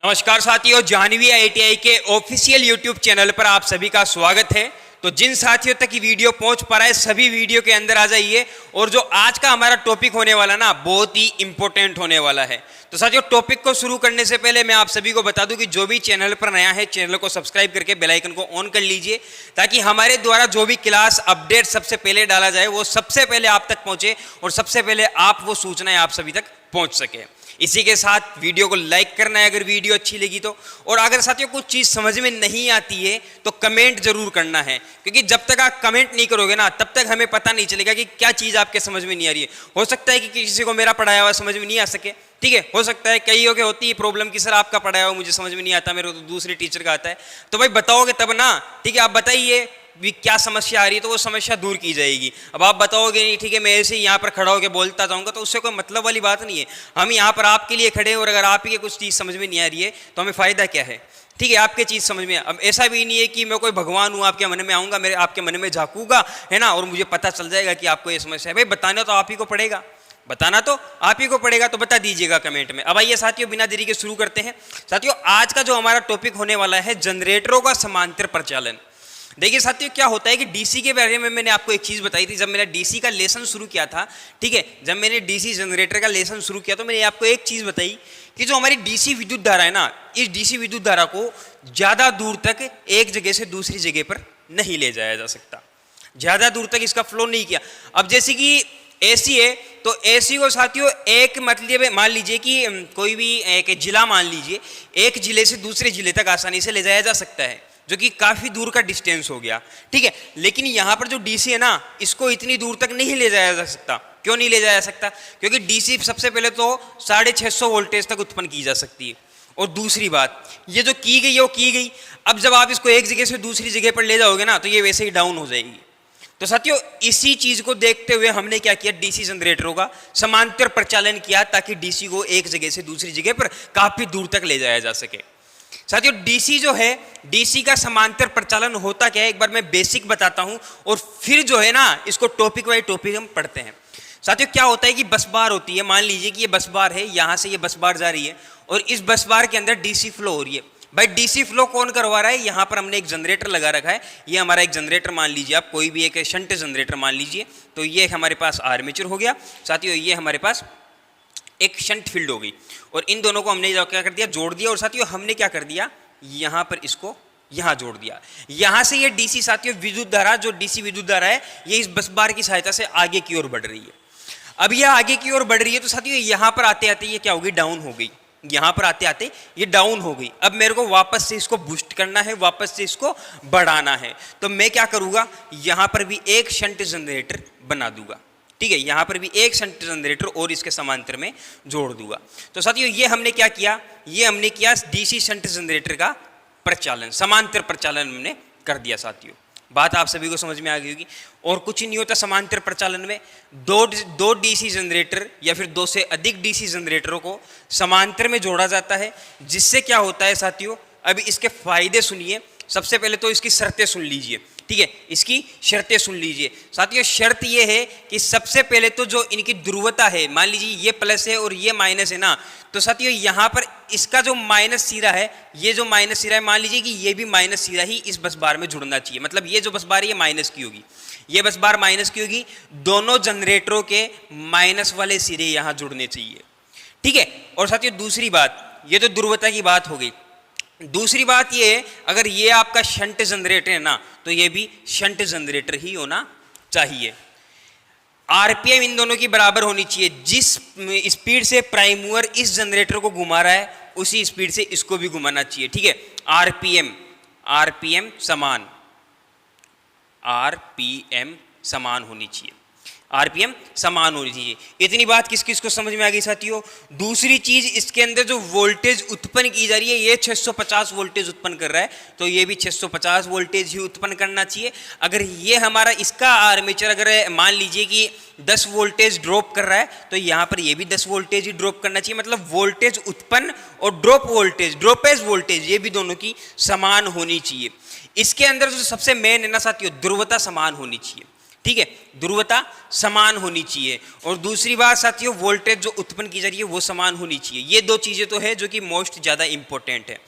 नमस्कार साथियों, जानवी आईटीआई के ऑफिशियल यूट्यूब चैनल पर आप सभी का स्वागत है। तो जिन साथियों तक ये वीडियो पहुंच पा रहा है सभी वीडियो के अंदर आ जाइए। और जो आज का हमारा टॉपिक होने वाला ना बहुत ही इंपॉर्टेंट होने वाला है। तो साथियों, टॉपिक को शुरू करने से पहले मैं आप सभी को बता दूं कि जो भी चैनल पर नया है चैनल को सब्सक्राइब करके बेल आइकन को ऑन कर लीजिए, ताकि हमारे द्वारा जो भी क्लास अपडेट सबसे पहले डाला जाए वो सबसे पहले आप तक पहुंचे और सबसे पहले आप वो सूचनाएं आप सभी तक पहुंच सके। इसी के साथ वीडियो को लाइक करना है अगर वीडियो अच्छी लगी तो। और अगर साथियों कुछ चीज़ समझ में नहीं आती है तो कमेंट जरूर करना है, क्योंकि जब तक आप कमेंट नहीं करोगे ना तब तक हमें पता नहीं चलेगा कि क्या चीज़ आपके समझ में नहीं आ रही है। हो सकता है कि किसी को मेरा पढ़ाया हुआ समझ में नहीं आ सके, ठीक है। हो सकता है कईयों के होती है प्रॉब्लम कि सर आपका पढ़ाया हुआ मुझे समझ में नहीं आता, मेरे को तो दूसरे टीचर का आता है। तो भाई बताओगे तब ना, ठीक है। आप बताइए भी क्या समस्या आ रही है तो वो समस्या दूर की जाएगी। अब आप बताओगे नहीं, ठीक है, मैं ऐसे ही यहाँ पर खड़ा होकर बोलता जाऊँगा, तो उससे कोई मतलब वाली बात नहीं है। हम यहाँ पर आपके लिए खड़े हैं और अगर आप ही के कुछ चीज़ समझ में नहीं आ रही है तो हमें फ़ायदा क्या है, ठीक है। आपके चीज़ समझ में अब ऐसा भी नहीं है कि मैं कोई भगवान हूँ, आपके मन में आऊँगा, मेरे आपके मन में झाँकूंगा, है ना, और मुझे पता चल जाएगा कि आपको ये समस्या है। भाई बताना तो आप ही को पड़ेगा, बताना तो आप ही को पड़ेगा, तो बता दीजिएगा कमेंट में। अब आइए साथियों, बिना देरी के शुरू करते हैं। साथियों, आज का जो हमारा टॉपिक होने वाला है जनरेटरों का समांतर प्रचालन। देखिए साथियों, क्या होता है कि डीसी के बारे में मैंने आपको एक चीज़ बताई थी जब मैंने डीसी का लेसन शुरू किया था, ठीक है। जब मैंने डीसी जनरेटर का लेसन शुरू किया तो मैंने आपको एक चीज़ बताई कि जो हमारी डीसी विद्युत धारा है ना, इस डीसी विद्युत धारा को ज़्यादा दूर तक एक जगह से दूसरी जगह पर नहीं ले जाया जा सकता, ज़्यादा दूर तक इसका फ्लो नहीं किया। अब जैसे कि एसी है तो एसी को साथियों एक मतलब मान लीजिए कि कोई भी एक जिला मान लीजिए, एक जिले से दूसरे जिले तक आसानी से ले जाया जा सकता है, जो कि काफ़ी दूर का डिस्टेंस हो गया, ठीक है। लेकिन यहाँ पर जो डीसी है ना, इसको इतनी दूर तक नहीं ले जाया जा सकता। क्यों नहीं ले जाया जा सकता? क्योंकि डीसी सबसे पहले तो 650 वोल्टेज तक उत्पन्न की जा सकती है। और दूसरी बात, ये जो की गई है वो की गई। अब जब आप इसको एक जगह से दूसरी जगह पर ले जाओगे ना तो ये वैसे ही डाउन हो जाएगी। तो साथियों, इसी चीज़ को देखते हुए हमने क्या किया, डीसी जनरेटरों का समांतर प्रचालन किया, ताकि डीसी को एक जगह से दूसरी जगह पर काफ़ी दूर तक ले जाया जा सके। साथियों, डीसी जो है, डीसी का समांतर प्रचालन होता क्या है एक बार मैं बेसिक बताता हूं और फिर जो है ना इसको टॉपिक वाइज टॉपिक हम पढ़ते हैं। साथियों, क्या होता है कि बस बार होती है, मान लीजिए कि ये बस बार है, यहां से ये बस बार जा रही है और इस बस बार के अंदर डीसी फ्लो हो रही है। भाई डीसी फ्लो कौन करवा रहा है? यहाँ पर हमने एक जनरेटर लगा रखा है। ये हमारा एक जनरेटर मान लीजिए, आप कोई भी एक शंट जनरेटर मान लीजिए। तो ये हमारे पास आर्मेचर हो गया साथियों, ये हमारे पास एक शंट फील्ड हो गई और इन दोनों को हमने क्या कर दिया, जोड़ दिया। और साथियों हमने क्या कर दिया, यहाँ पर इसको यहाँ जोड़ दिया। यहाँ से ये डीसी साथियों विद्युत धारा, जो डीसी विद्युत धारा है, ये इस बस बार की सहायता से आगे की ओर बढ़ रही है। अब यह आगे की ओर बढ़ रही है तो साथियों यहाँ पर आते आते ये क्या हो गई, डाउन हो गई। यहाँ पर आते आते ये डाउन हो गई। अब मेरे को वापस से इसको बूस्ट करना है, वापस से इसको बढ़ाना है। तो मैं क्या करूँगा, यहाँ पर भी एक शंट जनरेटर बना दूंगा, ठीक है। यहाँ पर भी एक शंट जनरेटर और इसके समांतर में जोड़ दूंगा। तो साथियों ये हमने क्या किया, ये हमने किया डीसी शंट जनरेटर का प्रचालन, समांतर प्रचालन हमने कर दिया। साथियों बात आप सभी को समझ में आ गई होगी। और कुछ ही नहीं होता समांतर प्रचालन में, दो डीसी जनरेटर या फिर दो से अधिक डीसी जनरेटरों को समांतर में जोड़ा जाता है। जिससे क्या होता है साथियों, अभी इसके फायदे सुनिए। सबसे पहले तो इसकी शर्तें सुन लीजिए, ठीक है, इसकी शर्तें सुन लीजिए। साथियों शर्त ये है कि सबसे पहले तो जो इनकी ध्रुवता है, मान लीजिए ये प्लस है और ये माइनस है ना, तो साथियों यहाँ पर इसका जो माइनस सिरा है, ये जो माइनस सिरा है, मान लीजिए कि ये भी माइनस सिरा ही इस बस बार में जुड़ना चाहिए। मतलब ये जो बस बार है ये माइनस की होगी, ये बस बार माइनस की होगी। दोनों जनरेटरों के माइनस वाले सिरे यहाँ जुड़ने चाहिए, ठीक है। और साथियों दूसरी बात, ये तो ध्रुवता की बात हो गई। दूसरी बात ये है, अगर ये आपका शंट जनरेटर है ना, तो ये भी शंट जनरेटर ही होना चाहिए। आरपीएम इन दोनों की बराबर होनी चाहिए। जिस स्पीड से प्राइम मूवर इस जनरेटर को घुमा रहा है उसी स्पीड से इसको भी घुमाना चाहिए, ठीक है। आरपीएम समान, आरपीएम समान होनी चाहिए, आरपीएम समान होनी चाहिए। इतनी बात किस किस को समझ में आ गई साथियों। दूसरी चीज, इसके अंदर जो वोल्टेज उत्पन्न की जा रही है, ये 650 वोल्टेज उत्पन्न कर रहा है, तो ये भी 650 वोल्टेज ही उत्पन्न करना चाहिए। अगर ये हमारा इसका आर्मेचर अगर मान लीजिए कि 10 वोल्टेज ड्रॉप कर रहा है, तो यहाँ पर ये भी 10 वोल्टेज ही ड्रॉप करना चाहिए। मतलब वोल्टेज उत्पन्न और ड्रॉप वोल्टेज, ड्रॉपेज वोल्टेज, ये भी दोनों की समान होनी चाहिए। इसके अंदर जो सबसे मेन है ना साथियों, ध्रुवता समान होनी चाहिए। ठीक है, ध्रुवता समान होनी चाहिए। और दूसरी बात साथियों, वोल्टेज जो उत्पन्न की जा रही है वो समान होनी चाहिए। ये दो चीजें तो है जो कि मोस्ट ज्यादा इंपॉर्टेंट है।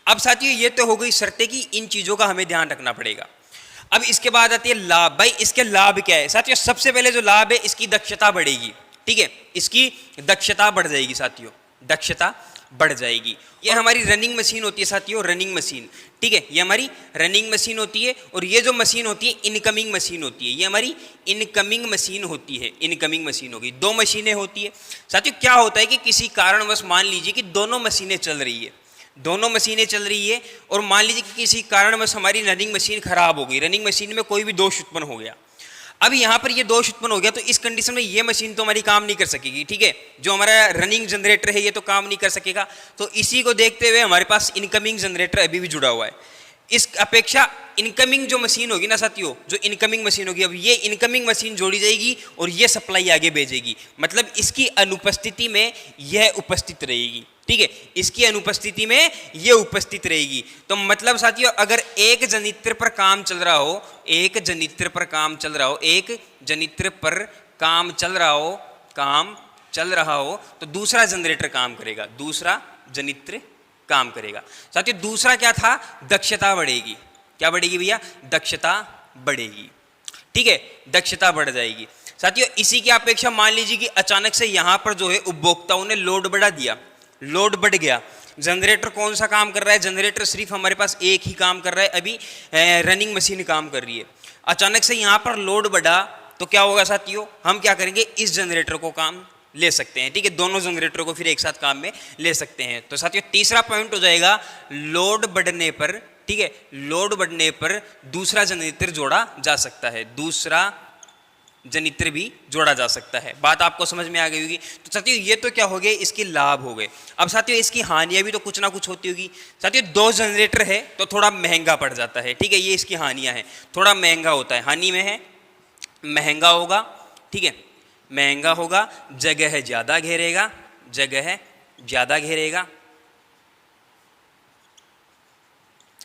अब साथियों ये तो हो गई शर्तें कि इन चीजों का हमें ध्यान रखना पड़ेगा। अब इसके बाद आती है लाभ। भाई इसके लाभ क्या है साथियों? सबसे पहले जो लाभ है, इसकी दक्षता बढ़ेगी। ठीक है, इसकी दक्षता बढ़ जाएगी साथियों, दक्षता बढ़ जाएगी। ये हमारी रनिंग मशीन होती है साथियों, रनिंग मशीन। ठीक है, ये हमारी रनिंग मशीन होती है। और ये जो मशीन होती है इनकमिंग मशीन होती है, ये हमारी इनकमिंग मशीन होती है। इनकमिंग मशीन होगी, दो मशीनें होती है साथियों। क्या होता है कि किसी कारणवश मान लीजिए कि दोनों मशीनें चल रही है, दोनों मशीनें चल रही है, और मान लीजिए कि किसी कारणवश हमारी रनिंग मशीन खराब हो गई, रनिंग मशीन में कोई भी दोष उत्पन्न हो गया। अब यहाँ पर ये दोष उत्पन्न हो गया, तो इस कंडीशन में ये मशीन तो हमारी काम नहीं कर सकेगी। ठीक है, जो हमारा रनिंग जनरेटर है ये तो काम नहीं कर सकेगा। तो इसी को देखते हुए हमारे पास इनकमिंग जनरेटर अभी भी जुड़ा हुआ है। इस अपेक्षा इनकमिंग जो मशीन होगी ना साथियों, जो इनकमिंग मशीन होगी, अब ये इनकमिंग मशीन जोड़ी जाएगी और ये सप्लाई आगे भेजेगी। मतलब इसकी अनुपस्थिति में यह उपस्थित रहेगी। ठीक है, इसकी अनुपस्थिति में ये उपस्थित रहेगी। तो मतलब साथियों, अगर एक जनित्र पर काम चल रहा हो, एक जनित्र पर काम चल रहा हो, एक जनित्र पर काम चल रहा हो, काम चल रहा हो, तो दूसरा जनरेटर काम करेगा, दूसरा जनित्र काम करेगा। साथियों दूसरा क्या था? दक्षता बढ़ेगी। क्या बढ़ेगी भैया? दक्षता बढ़ेगी। ठीक है, दक्षता बढ़ जाएगी साथियों। इसी की अपेक्षा मान लीजिए कि अचानक से यहां पर जो है उपभोक्ताओं ने लोड बढ़ा दिया, लोड बढ़ गया। जनरेटर कौन सा काम कर रहा है? जनरेटर सिर्फ हमारे पास एक ही काम कर रहा है, अभी रनिंग मशीन काम कर रही है। अचानक से यहां पर लोड बढ़ा तो क्या होगा साथियों? हम क्या करेंगे? इस जनरेटर को काम ले सकते हैं। ठीक है, दोनों जनरेटर को फिर एक साथ काम में ले सकते हैं। तो साथियों तीसरा पॉइंट हो जाएगा, लोड बढ़ने पर, ठीक है, लोड बढ़ने पर दूसरा जनरेटर जोड़ा जा सकता है, दूसरा जनित्र भी जोड़ा जा सकता है। बात आपको समझ में आ गई होगी। तो साथियों ये तो क्या हो गए? इसके लाभ हो गए। अब साथियों इसकी हानियां भी तो कुछ ना कुछ होती होगी। साथियों दो जनरेटर है तो थोड़ा महंगा पड़ जाता है। ठीक है, ये इसकी हानियां हैं, थोड़ा महंगा होता है। हानि में है महंगा होगा। ठीक है, महंगा होगा, जगह ज्यादा घेरेगा, जगह ज्यादा घेरेगा,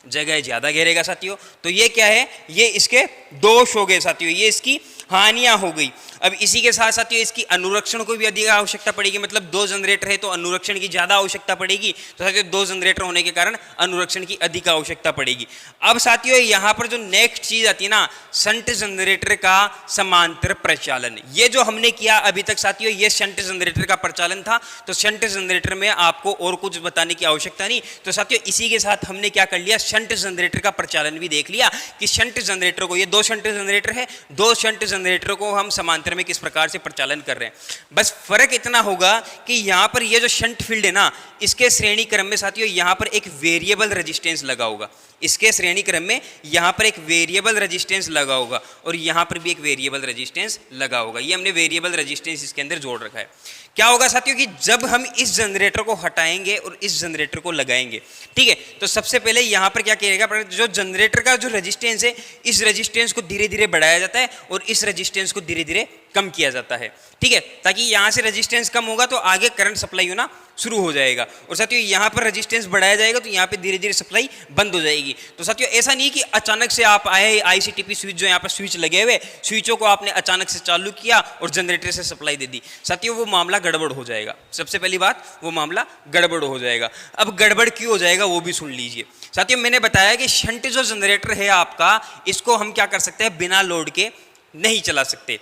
जगह ज्यादा घेरेगा साथियों। तो ये क्या है? ये इसके दोष हो गए साथियों, ये इसकी हानियां हो गई। अब इसी के साथ साथियों इसकी अनुरक्षण को भी अधिक आवश्यकता पड़ेगी। मतलब दो जनरेटर है तो अनुरक्षण की ज्यादा आवश्यकता पड़ेगी। तो साथियों दो जनरेटर होने के कारण अनुरक्षण की अधिक आवश्यकता पड़ेगी। अब साथियों यहाँ पर जो नेक्स्ट चीज आती है ना, शंट जनरेटर का समांतर प्रचालन। ये जो हमने किया अभी तक साथियों, ये शंट जनरेटर का प्रचालन था। तो शंट जनरेटर में आपको और कुछ बताने की आवश्यकता नहीं। तो साथियों इसी के साथ हमने क्या कर लिया? शंट जनरेटर का प्रचालन भी देख लिया कि शंट जनरेटर को, ये दो शंट जनरेटर है, दो शंट जनरेटर को हम समांतर में किस प्रकार से प्रचालन कर रहे हैं। बस फर्क इतना होगा कि यहां पर ये जो शंट फील्ड है ना, इसके श्रेणी क्रम में साथियों यहां पर एक वेरिएबल रेजिस्टेंस लगा होगा। इसके श्रेणी क्रम में यहां पर एक वेरिएबल रेजिस्टेंस लगा होगा और यहां पर भी एक वेरिएबल रेजिस्टेंस लगा होगा। ये हमने वेरिएबल रेजिस्टेंस इसके अंदर जोड़ रखा है। क्या होगा साथियों कि जब हम इस जनरेटर को हटाएंगे और इस जनरेटर को लगाएंगे, ठीक है, तो सबसे पहले यहां पर क्या करेगा? जो जनरेटर का जो रेजिस्टेंस है, इस रेजिस्टेंस को धीरे धीरे बढ़ाया जाता है और इस रेजिस्टेंस को धीरे धीरे कम किया जाता है। ठीक है, ताकि यहां से रेजिस्टेंस कम होगा तो आगे करंट सप्लाई होना शुरू हो जाएगा। और साथियों यहां पर रेजिस्टेंस बढ़ाया जाएगा तो यहां पे धीरे धीरे सप्लाई बंद हो जाएगी। तो साथियों ऐसा नहीं कि अचानक से आप आए, आईसीटीपी स्विच जो यहाँ पर स्विच लगे हुए, स्विचों को आपने अचानक से चालू किया और जनरेटर से सप्लाई दे दी। साथियों वो मामला गड़बड़ हो जाएगा। सबसे पहली बात, वो मामला गड़बड़ हो जाएगा। अब गड़बड़ क्यों हो जाएगा वो भी सुन लीजिए साथियों। मैंने बताया कि शंट जो जनरेटर है आपका, इसको हम क्या कर सकते हैं? बिना लोड के नहीं चला सकते।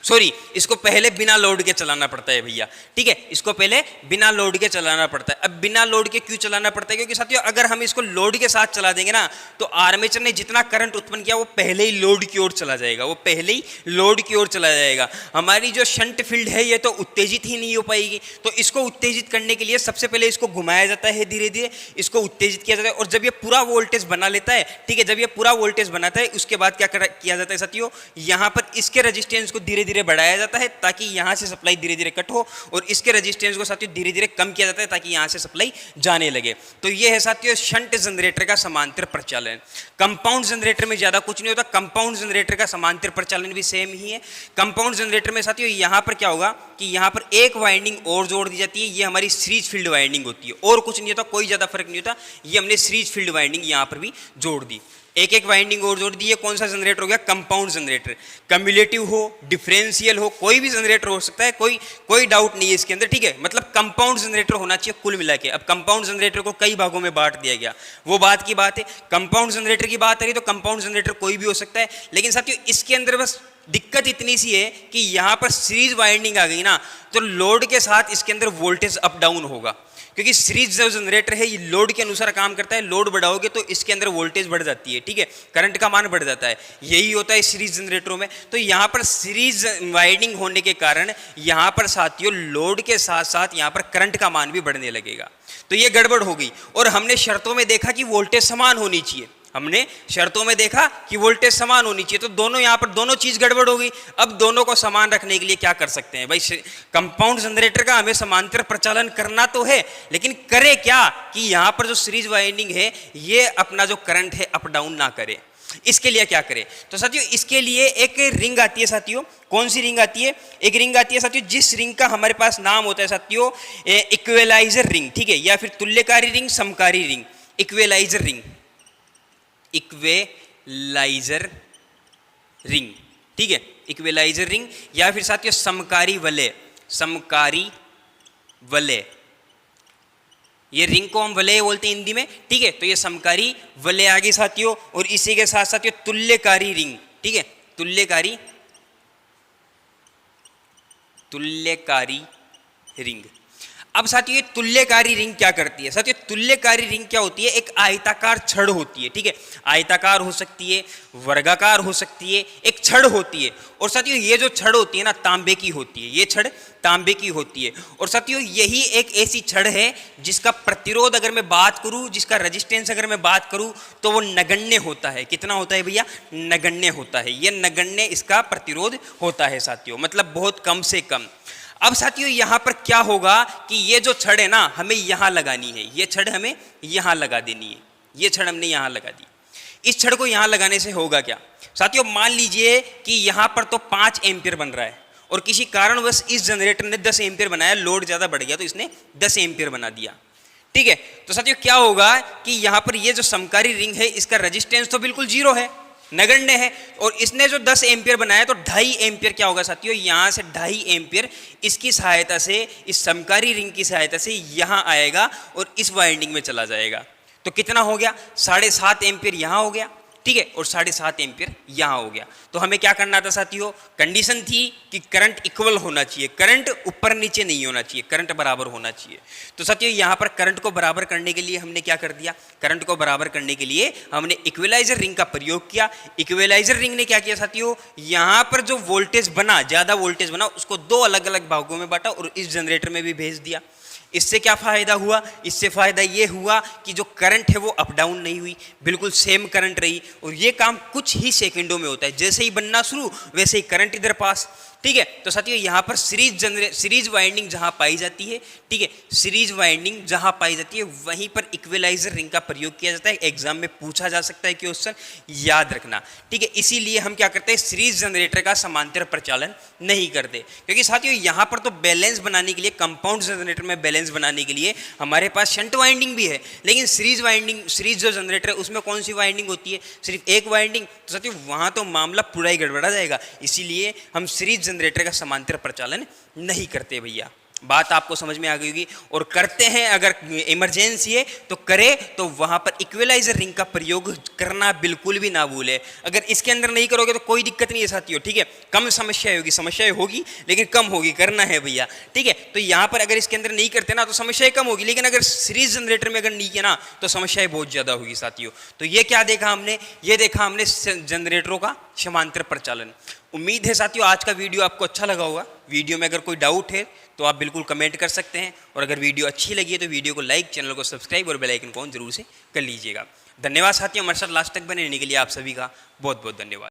सॉरी, इसको पहले बिना लोड के चलाना पड़ता है भैया। ठीक है, इसको पहले बिना लोड के चलाना पड़ता है। अब बिना लोड के क्यों चलाना पड़ता है? क्योंकि साथियों अगर हम इसको लोड के साथ चला देंगे ना, तो आर्मेचर ने जितना करंट उत्पन्न किया वो पहले ही लोड की ओर चला जाएगा, वो पहले ही लोड की ओर चला जाएगा। हमारी जो शंट फील्ड है ये तो उत्तेजित ही नहीं हो पाएगी। तो इसको उत्तेजित करने के लिए सबसे पहले इसको घुमाया जाता है, धीरे धीरे इसको उत्तेजित किया जाता है। और जब ये पूरा वोल्टेज बना लेता है, ठीक है, जब ये पूरा वोल्टेज बनाता है, उसके बाद क्या किया जाता है साथियों? यहाँ पर इसके रेजिस्टेंस को धीरे धीरे बढ़ाया जाता है ताकि यहां से सप्लाई धीरे धीरे कट हो, और इसके रेजिस्टेंस को साथियों धीरे धीरे कम किया जाता है ताकि यहां से सप्लाई जाने लगे। तो ये है साथियों शंट जनरेटर का समांतर प्रचालन। कंपाउंड जनरेटर में ज्यादा कुछ नहीं होता। कंपाउंड जनरेटर का समांतर प्रचालन भी सेम ही है। कंपाउंड जनरेटर में साथियों यहां पर क्या होगा कि यहां पर एक वाइंडिंग और जोड़ दी जाती है। ये हमारी सीरीज फील्ड वाइंडिंग होती है, और कुछ नहीं होता, कोई ज्यादा फर्क नहीं होता। ये हमने सीरीज फील्ड वाइंडिंग यहां पर भी जोड़ दी। एक एक वाइंडिंग और जोड़ दी। ये कौन सा जनरेटर हो गया? Compound generator. कम्युलेटिव हो, डिफरेंशियल हो, कोई भी जनरेटर हो सकता है, कोई डाउट नहीं है इसके अंदर, ठीक है। मतलब कंपाउंड जनरेटर होना चाहिए कुल मिला के। अब कंपाउंड जनरेटर को कई भागों में बांट दिया गया, वो बात की बात है। कंपाउंड जनरेटर की बात करी तो कंपाउंड जनरेटर कोई भी हो सकता है, लेकिन साथियों इसके अंदर बस दिक्कत इतनी सी है कि यहां पर सीरीज वाइंडिंग आ गई ना, तो लोड के साथ इसके अंदर वोल्टेज अप डाउन होगा, क्योंकि सीरीज जो जनरेटर है ये लोड के अनुसार काम करता है। लोड बढ़ाओगे तो इसके अंदर वोल्टेज बढ़ जाती है, ठीक है, करंट का मान बढ़ जाता है। यही होता है सीरीज जनरेटरों में। तो यहाँ पर सीरीज वाइंडिंग होने के कारण यहाँ पर साथियों लोड के साथ साथ यहाँ पर करंट का मान भी बढ़ने लगेगा। तो ये गड़बड़ हो गई। और हमने शर्तों में देखा कि वोल्टेज समान होनी चाहिए, हमने शर्तों में देखा कि वोल्टेज समान होनी चाहिए, तो दोनों यहाँ पर दोनों चीज गड़बड़ हो गई। अब दोनों को समान रखने के लिए क्या कर सकते हैं भाई? कंपाउंड जनरेटर का हमें समांतर प्रचालन करना तो है, लेकिन करे क्या कि यहाँ पर जो सीरीज वाइंडिंग है ये अपना जो करंट है अप डाउन ना करे। इसके लिए क्या करें? तो साथियों इसके लिए एक रिंग आती है साथियों। कौन सी रिंग आती है? एक रिंग आती है साथियों जिस रिंग का हमारे पास नाम होता है साथियों इक्विलाइजर रिंग, ठीक है, या फिर तुल्यकारी रिंग, समकारी ring. Equaliser ring, equaliser ring, ठीक है, इक्विलाइजर रिंग, या फिर साथियों समकारी वलय, समकारी वलय। ये रिंग को हम वलय बोलते हैं हिंदी में, ठीक है। तो ये समकारी वलय आ गई साथियों। और इसी के साथ साथियों तुल्यकारी रिंग, ठीक है, तुल्यकारी रिंग। अब साथियों ये तुल्यकारी रिंग क्या करती है? साथियों तुल्यकारी रिंग क्या होती है? एक आयताकार छड़ होती है, ठीक है, आयताकार हो सकती है, वर्गाकार हो सकती है, एक छड़ होती है। और साथियों ये जो छड़ होती है ना तांबे की होती है, ये छड़ तांबे की होती है। और साथियों यही एक ऐसी छड़ है जिसका प्रतिरोध अगर मैं बात करूं, जिसका रेजिस्टेंस अगर मैं बात करूं, तो वो नगण्य होता है। कितना होता है भैया? नगण्य होता है। ये नगण्य इसका प्रतिरोध होता है साथियों, मतलब बहुत कम से कम। अब साथियों यहां पर क्या होगा कि ये जो छड़ है ना हमें यहां लगानी है, ये छड़ हमें यहां लगा देनी है। ये छड़ हमने यहां लगा दी। इस छड़ को यहां लगाने से होगा क्या साथियों? मान लीजिए कि यहां पर तो 5 एम्पियर बन रहा है और किसी कारणवश इस जनरेटर ने 10 एम्पियर बनाया, लोड ज्यादा बढ़ गया तो इसने 10 एम्पियर बना दिया, ठीक है। तो साथियों क्या होगा कि यहां पर ये जो समकारी रिंग है इसका रेजिस्टेंस तो बिल्कुल 0 है, नगण्य है, और इसने जो 10 एम्पियर बनाया तो 2.5 एम्पियर क्या होगा साथियों? यहां से 2.5 एम्पियर इसकी सहायता से, इस समकारी रिंग की सहायता से यहां आएगा और इस वाइंडिंग में चला जाएगा। तो कितना हो गया? 7.5 एम्पियर यहां हो गया, ठीक है, और 7.5 एम्पियर यहां हो गया। तो हमें क्या करना था साथियों? कंडीशन थी कि करंट इक्वल होना चाहिए, करंट ऊपर नीचे नहीं होना चाहिए, करंट बराबर होना चाहिए। तो साथियों यहां पर करंट को बराबर करने के लिए हमने क्या कर दिया? करंट को बराबर करने के लिए हमने इक्विलाइजर रिंग का प्रयोग किया। इक्विलाइजर रिंग ने क्या किया साथियों? यहां पर जो वोल्टेज बना, ज्यादा वोल्टेज बना, उसको 2 अलग अलग भागों में बांटा और इस जनरेटर में भी भेज दिया। इससे क्या फायदा हुआ? इससे फायदा ये हुआ कि जो करंट है वो अप डाउन नहीं हुई, बिल्कुल सेम करंट रही। और ये काम कुछ ही सेकंडों में होता है, जैसे ही बनना शुरू वैसे ही करंट इधर पास, ठीक है। तो साथियों यहाँ पर सीरीज वाइंडिंग जहां पाई जाती है, ठीक है, सीरीज वाइंडिंग जहां पाई जाती है वहीं पर इक्विलाइजर रिंग का प्रयोग किया जाता है। एग्जाम में पूछा जा सकता है क्वेश्चन, याद रखना, ठीक है। इसीलिए हम क्या करते हैं? सीरीज जनरेटर का समांतर प्रचालन नहीं करते, क्योंकि साथियों यहाँ पर तो बैलेंस बनाने के लिए, कंपाउंड जनरेटर में बैलेंस बनाने के लिए हमारे पास शंट वाइंडिंग भी है, लेकिन सीरीज जो जनरेटर है उसमें कौन सी वाइंडिंग होती है? सिर्फ एक वाइंडिंग। तो साथियों वहां तो मामला पूरा ही गड़बड़ा जाएगा, इसीलिए हम सीरीज जनरेटर का समांतर प्रचालन नहीं करते भैया। बात आपको समझ में आ गई होगी। और करते हैं अगर इमरजेंसी है तो करे, तो वहां पर इक्विलाइजर रिंग का प्रयोग करना बिल्कुल भी ना भूले। अगर इसके अंदर नहीं करोगे तो कोई दिक्कत नहीं है साथियों, ठीक है, कम समस्याएं होगी लेकिन कम होगी, करना है भैया, ठीक है। तो यहाँ पर अगर इसके अंदर नहीं करते ना तो समस्याएं कम होगी, लेकिन अगर सीरीज जनरेटर में अगर नहीं किया ना तो समस्याएं बहुत ज्यादा होगी साथियों। तो ये क्या देखा हमने? ये देखा हमने जनरेटरों का समांतर प्रचालन। उम्मीद है साथियों आज का वीडियो आपको अच्छा लगा होगा। वीडियो में अगर कोई डाउट है तो आप बिल्कुल कमेंट कर सकते हैं, और अगर वीडियो अच्छी लगी है तो वीडियो को लाइक, चैनल को सब्सक्राइब और बेल आइकन को ऑन जरूर से कर लीजिएगा। धन्यवाद साथियों, हमारे साथ लास्ट तक बने रहने के लिए आप सभी का बहुत बहुत धन्यवाद।